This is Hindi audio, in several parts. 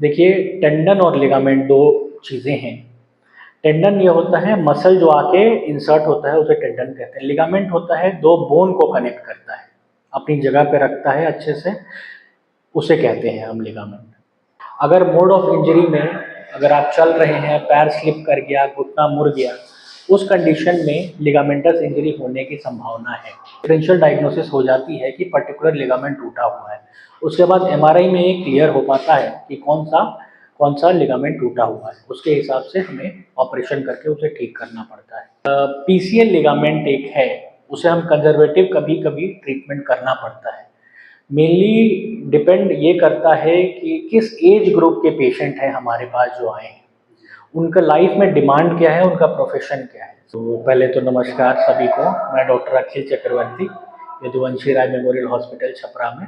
देखिए, टेंडन और लिगामेंट दो चीज़ें हैं। टेंडन ये होता है मसल जो आके इंसर्ट होता है उसे टेंडन कहते हैं। लिगामेंट होता है दो बोन को कनेक्ट करता है, अपनी जगह पे रखता है अच्छे से, उसे कहते हैं हम लिगामेंट। अगर मोड ऑफ इंजरी में अगर आप चल रहे हैं, पैर स्लिप कर गया, घुटना मुड़ गया, उस कंडीशन में लिगामेंटस इंजरी होने की संभावना है। डिफरेंशियल डायग्नोसिस हो जाती है कि पर्टिकुलर लिगामेंट टूटा हुआ है। उसके बाद एमआरआई में ये क्लियर हो पाता है कि कौन सा लिगामेंट टूटा हुआ है। उसके हिसाब से हमें ऑपरेशन करके उसे ठीक करना पड़ता है। पीसीएल लिगामेंट एक है, उसे हम कंजर्वेटिव कभी कभी ट्रीटमेंट करना पड़ता है। मेनली डिपेंड ये करता है कि किस एज ग्रुप के पेशेंट हैं हमारे पास जो आए हैं, उनका लाइफ में डिमांड क्या है, उनका प्रोफेशन क्या है। तो पहले तो नमस्कार सभी को। मैं डॉक्टर अखिल चक्रवर्ती, यदुवंशी राय मेमोरियल हॉस्पिटल छपरा में।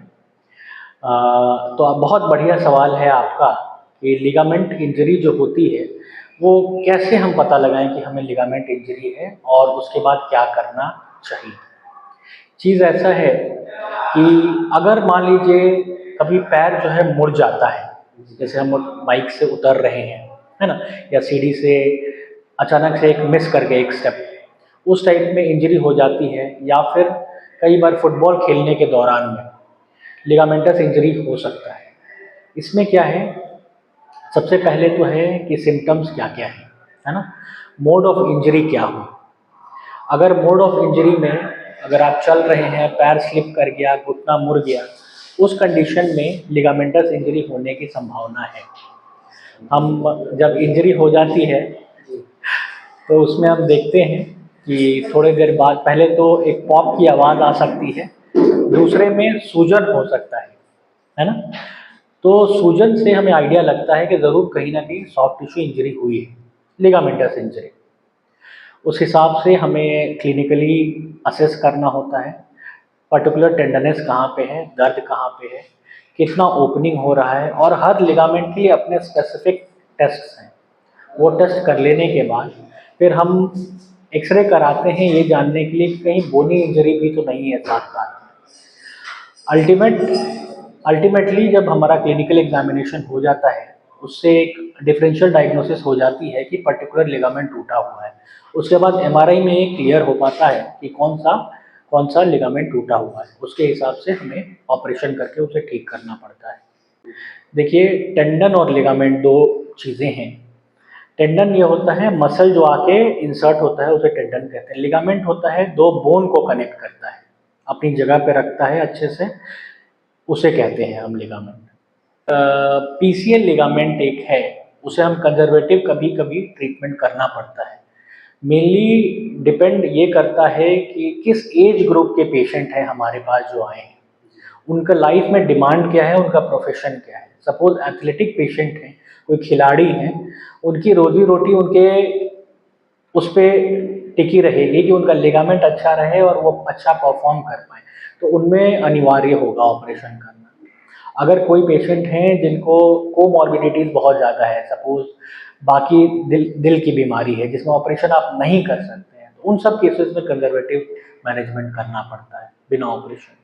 तो अब बहुत बढ़िया सवाल है आपका कि लिगामेंट इंजरी जो होती है वो कैसे हम पता लगाएं कि हमें लिगामेंट इंजरी है और उसके बाद क्या करना चाहिए। चीज़ ऐसा है कि अगर मान लीजिए कभी पैर जो है मुड़ जाता है, जैसे हम बाइक से उतर रहे हैं, है ना, या सीढ़ी से अचानक से एक मिस कर गए एक स्टेप, उस टाइप में इंजरी हो जाती है। या फिर कई बार फुटबॉल खेलने के दौरान में लिगामेंटस इंजरी हो सकता है। इसमें क्या है, सबसे पहले तो है कि सिम्टम्स क्या क्या है ना, मोड ऑफ इंजरी क्या हो। अगर मोड ऑफ इंजरी में अगर आप चल रहे हैं, पैर स्लिप कर गया, घुटना मुड़ गया, उस कंडीशन में लिगामेंटस इंजरी होने की संभावना है। हम जब इंजरी हो जाती है तो उसमें हम देखते हैं कि थोड़ी देर बाद पहले तो एक पॉप की आवाज़ आ सकती है, दूसरे में सूजन हो सकता है ना। तो सूजन से हमें आइडिया लगता है कि ज़रूर कहीं ना कहीं सॉफ्ट टिश्यू इंजरी हुई है, लिगामेंटस इंजरी। उस हिसाब से हमें क्लिनिकली असेस करना होता है, पर्टिकुलर टेंडनेस कहाँ पे है, दर्द कहाँ पे है, कितना ओपनिंग हो रहा है, और हर लिगामेंट के लिए अपने स्पेसिफिक टेस्ट्स हैं। वो टेस्ट कर लेने के बाद फिर हम एक्सरे कराते हैं ये जानने के लिए कि कहीं बोनी इंजरी भी तो नहीं है साथ साथ। अल्टीमेटली जब हमारा क्लिनिकल एग्जामिनेशन हो जाता है, उससे एक डिफरेंशियल डायग्नोसिस हो जाती है कि पर्टिकुलर लिगामेंट टूटा हुआ है। उसके बाद एमआरआई में ये क्लियर हो पाता है कि कौन सा लिगामेंट टूटा हुआ है। उसके हिसाब से हमें ऑपरेशन करके उसे ठीक करना पड़ता है। देखिए, टेंडन और लिगामेंट दो चीज़ें हैं। टेंडन ये होता है मसल जो आके इंसर्ट होता है उसे टेंडन कहते हैं। लिगामेंट होता है दो बोन को कनेक्ट करता है, अपनी जगह पे रखता है अच्छे से, उसे कहते हैं हम लिगामेंट। पीसीएल लिगामेंट एक है, उसे हम कंजर्वेटिव कभी कभी ट्रीटमेंट करना पड़ता है। मेनली डिपेंड ये करता है कि किस एज ग्रुप के पेशेंट हैं हमारे पास जो आए हैं, उनका लाइफ में डिमांड क्या है, उनका प्रोफेशन क्या है। सपोज एथलेटिक पेशेंट हैं, कोई खिलाड़ी हैं, उनकी रोजी रोटी उनके उस पर टिकी रहेगी कि उनका लिगामेंट अच्छा रहे और वो अच्छा परफॉर्म कर पाए, तो उनमें अनिवार्य होगा ऑपरेशन करना। अगर कोई पेशेंट हैं जिनको कोमॉर्बिडिटीज़ बहुत ज़्यादा है, सपोज बाकी दिल की बीमारी है जिसमें ऑपरेशन आप नहीं कर सकते हैं, तो उन सब केसेस में कंजर्वेटिव मैनेजमेंट करना पड़ता है बिना ऑपरेशन।